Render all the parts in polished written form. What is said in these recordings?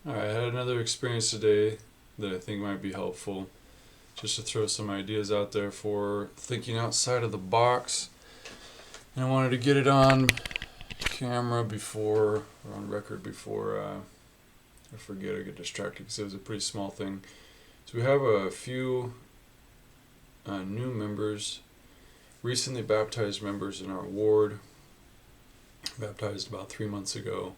Alright, I had another experience today that I think might be helpful. Just to throw some ideas out there for thinking outside of the box. And I wanted to get it on camera before, or on record before I forget or get distracted because it was a pretty small thing. So we have a few new members, recently baptized members in our ward, baptized about 3 months ago,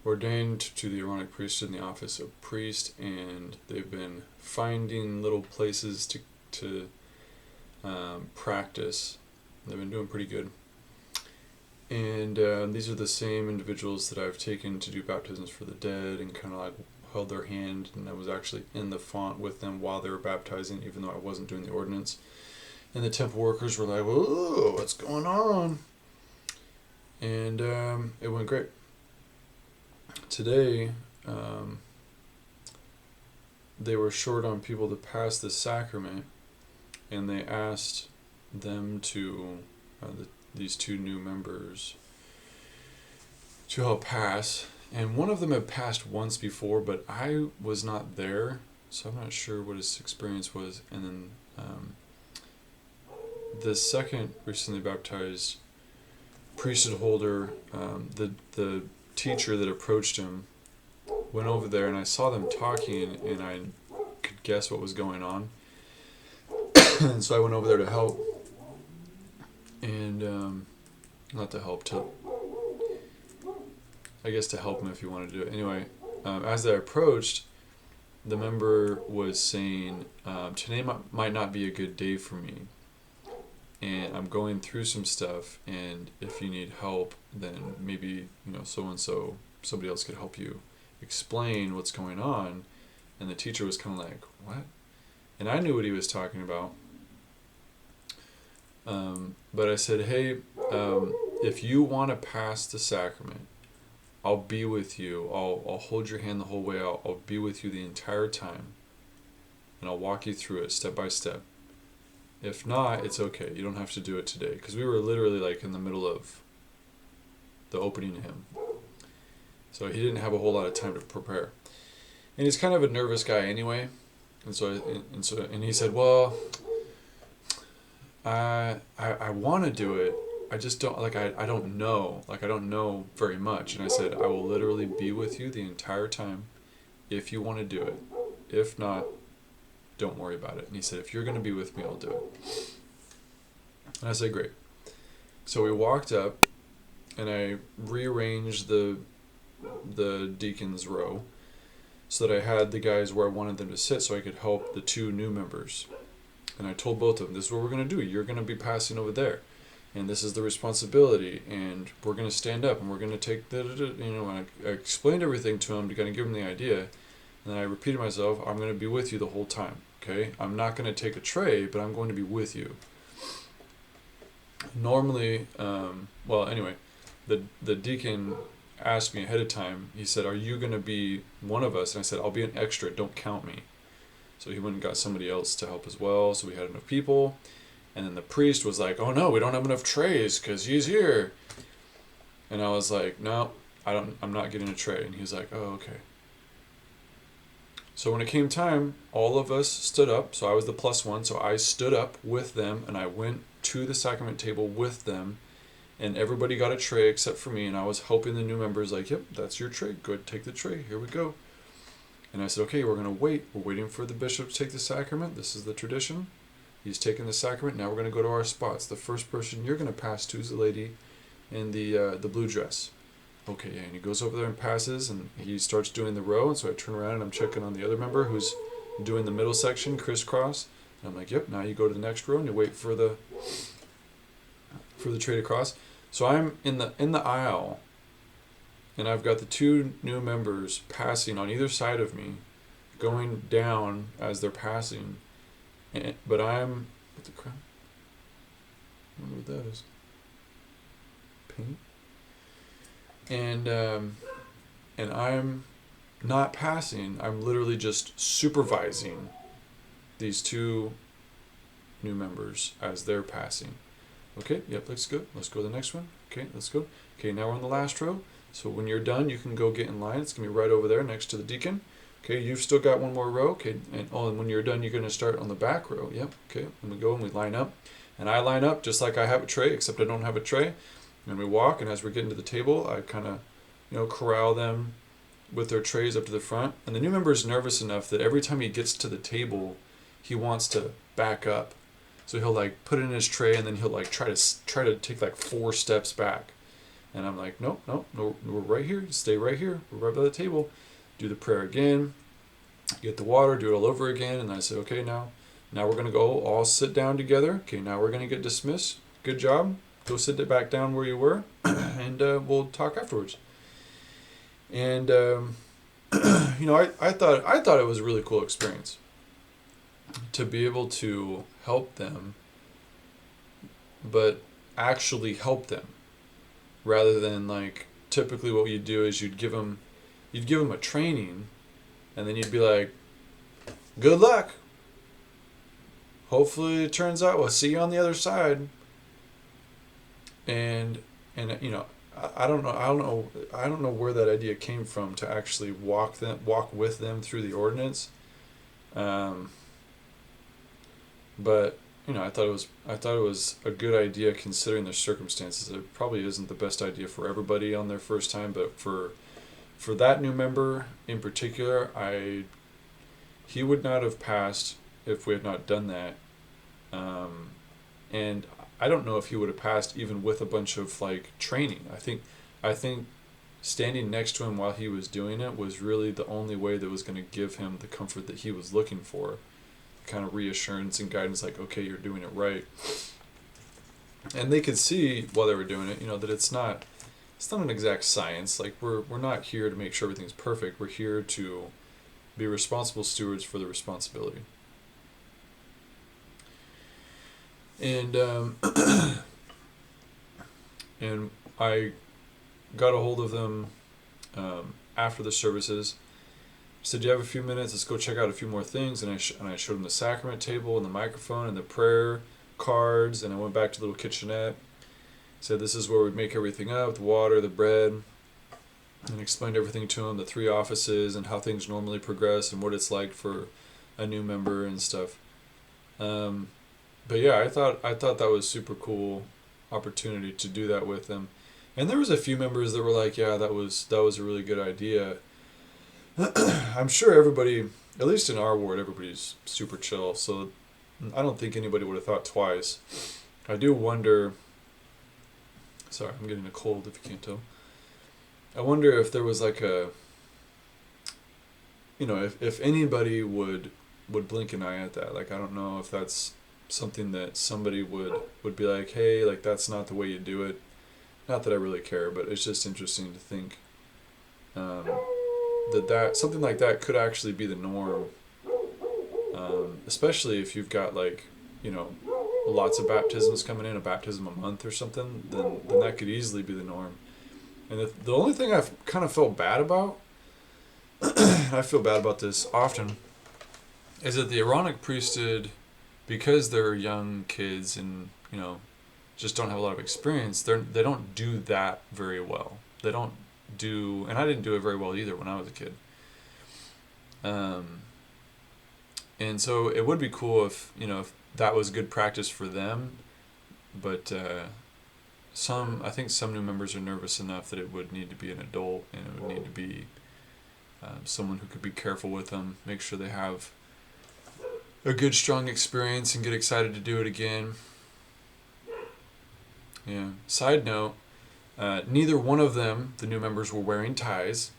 ordained to the Aaronic priesthood in the office of priest, and they've been finding little places to practice. They've been doing pretty good. And these are the same individuals that I've taken to do baptisms for the dead and kind of like held their hand, and I was actually in the font with them while they were baptizing, even though I wasn't doing the ordinance. And the temple workers were like, "Whoa, what's going on?" And it went great. Today, they were short on people to pass the sacrament, and they asked them to, these two new members, to help pass. And one of them had passed once before, but I was not there, so I'm not sure what his experience was. And then the second recently baptized priesthood holder, the teacher that approached him, went over there, and I saw them talking, and I could guess what was going on. And so I went over there to help, and not to help, I guess to help him if you want to do it. Anyway, as I approached, the member was saying, "Today might not be a good day for me, and I'm going through some stuff, and if you need help, then maybe, so-and-so, somebody else could help you explain what's going on." And the teacher was kind of like, "What?" And I knew what he was talking about. But I said, "Hey, if you want to pass the sacrament, I'll be with you. I'll hold your hand the whole way. I'll be with you the entire time, and I'll walk you through it step by step. If not, it's okay. You don't have to do it today." Because we were literally like in the middle of the opening hymn. So he didn't have a whole lot of time to prepare. And he's kind of a nervous guy anyway. And he said, "Well, I want to do it. I just don't, I don't know. I don't know very much." And I said, "I will literally be with you the entire time if you want to do it. If not, don't worry about it." And he said, "If you're going to be with me, I'll do it." And I said, "Great." So we walked up, and I rearranged the deacon's row so that I had the guys where I wanted them to sit so I could help the two new members. And I told both of them, "This is what we're going to do. You're going to be passing over there, and this is the responsibility, and we're going to stand up, and we're going to take and I explained everything to them to kind of give them the idea. And then I repeated myself, "I'm going to be with you the whole time, okay? I'm not going to take a tray, but I'm going to be with you." Normally, the deacon asked me ahead of time. He said, "Are you going to be one of us?" And I said, "I'll be an extra. Don't count me." So he went and got somebody else to help as well. So we had enough people. And then the priest was like, "Oh no, we don't have enough trays because he's here." And I was like, "No, I'm not getting a tray." And he was like, "Oh, okay." So when it came time, all of us stood up. So I was the plus one. So I stood up with them, and I went to the sacrament table with them. And everybody got a tray except for me. And I was helping the new members, like, "Yep, that's your tray. Good, take the tray. Here we go." And I said, "Okay, we're going to wait. We're waiting for the bishop to take the sacrament. This is the tradition. He's taken the sacrament. Now we're going to go to our spots. The first person you're going to pass to is the lady in the blue dress." "Okay, yeah." And he goes over there and passes, and he starts doing the row. And so I turn around and I'm checking on the other member who's doing the middle section, crisscross. And I'm like, "Yep, now you go to the next row and you wait for the tray to cross." So I'm in the aisle, and I've got the two new members passing on either side of me, going down as they're passing. But I'm... What the crap? I wonder what that is. Paint? And I'm not passing. I'm literally just supervising these two new members as they're passing. "Okay, yep, looks good. Let's go to the next one. Okay, let's go. Okay, now we're in the last row. So when you're done, you can go get in line. It's going to be right over there next to the deacon. Okay, you've still got one more row. Okay, and when you're done, you're going to start on the back row. Yep, okay, and we go and we line up. And I line up just like I have a tray, except I don't have a tray. And we walk, and as we're getting to the table, I kind of, corral them with their trays up to the front. And the new member is nervous enough that every time he gets to the table, he wants to back up. So he'll like put it in his tray, and then he'll like try to take like 4 steps back. And I'm like, nope, no, we're right here. Stay right here. We're right by the table. Do the prayer again. Get the water. Do it all over again. And I say, okay, now we're gonna go all sit down together. Okay, now we're gonna get dismissed. Good job. Go sit it back down where you were, and we'll talk afterwards. And I thought it was a really cool experience to be able to help them, but actually help them, rather than like typically what you do is you'd give them a training, and then you'd be like, good luck. Hopefully it turns out we'll see you on the other side. And I don't know where that idea came from to actually walk with them through the ordinance. But I thought it was a good idea considering the circumstances. It probably isn't the best idea for everybody on their first time, but for that new member in particular, he would not have passed if we had not done that. And I don't know if he would have passed even with a bunch of like training. I think standing next to him while he was doing it was really the only way that was going to give him the comfort that he was looking for, kind of reassurance and guidance, like, okay, you're doing it right. And they could see while they were doing it, that it's not an exact science. Like we're not here to make sure everything's perfect. We're here to be responsible stewards for the responsibility. And and I got a hold of them after the services. Said, "Do you have a few minutes? Let's go check out a few more things." And I showed them the sacrament table and the microphone and the prayer cards. And I went back to the little kitchenette. Said, "This is where we make everything up: the water, the bread." And explained everything to them, the 3 offices and how things normally progress and what it's like for a new member and stuff. But yeah, I thought that was super cool opportunity to do that with them. And there was a few members that were like, yeah, that was a really good idea. I'm sure everybody, at least in our ward, everybody's super chill, so I don't think anybody would have thought twice. I do wonder, sorry, I'm getting a cold if you can't tell. I wonder if there was like a, if anybody would blink an eye at that. Like, I don't know if that's something that somebody would be like, hey, like, that's not the way you do it. Not that I really care, but it's just interesting to think that something like that could actually be the norm, especially if you've got like, lots of baptisms coming in, a baptism a month or something, then that could easily be the norm. And the only thing I've kind of felt bad about, I feel bad about this often, is that the Aaronic priesthood, because they're young kids and just don't have a lot of experience, they don't do that very well. They don't do, and I didn't do it very well either when I was a kid. And so it would be cool if if that was good practice for them, but I think some new members are nervous enough that it would need to be an adult, and it would need to be someone who could be careful with them, make sure they have a good, strong experience and get excited to do it again. Yeah. Side note, neither one of them, the new members, were wearing ties.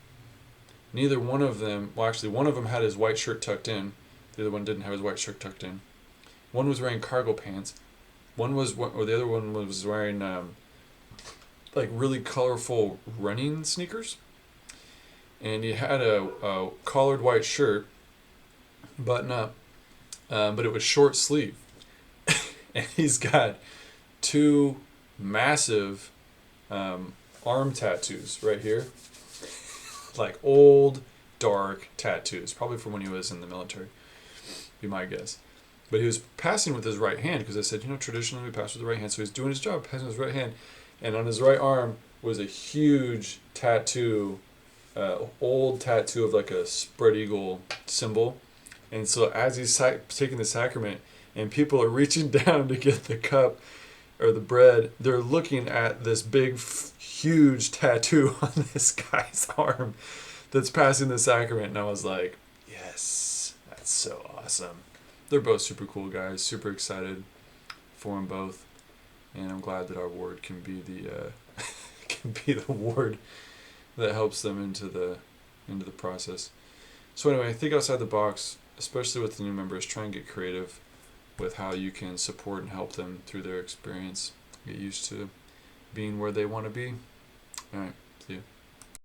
Neither one of them, well, actually, one of them had his white shirt tucked in. The other one didn't have his white shirt tucked in. One was wearing cargo pants. The other one was wearing like really colorful running sneakers. And he had a collared white shirt, button up, but it was short sleeve. And he's got 2 massive arm tattoos right here. Like old, dark tattoos. Probably from when he was in the military, be my guess. But he was passing with his right hand, because I said, traditionally we pass with the right hand. So he's doing his job, passing with his right hand. And on his right arm was a huge tattoo, old tattoo of like a spread eagle symbol. And so as he's taking the sacrament, and people are reaching down to get the cup or the bread, they're looking at this big, huge tattoo on this guy's arm that's passing the sacrament. And I was like, yes, that's so awesome. They're both super cool guys, super excited for them both. And I'm glad that our ward can be the can be the ward that helps them into the process. So anyway, think outside the box, especially with the new members. Try and get creative with how you can support and help them through their experience. Get used to being where they want to be. All right.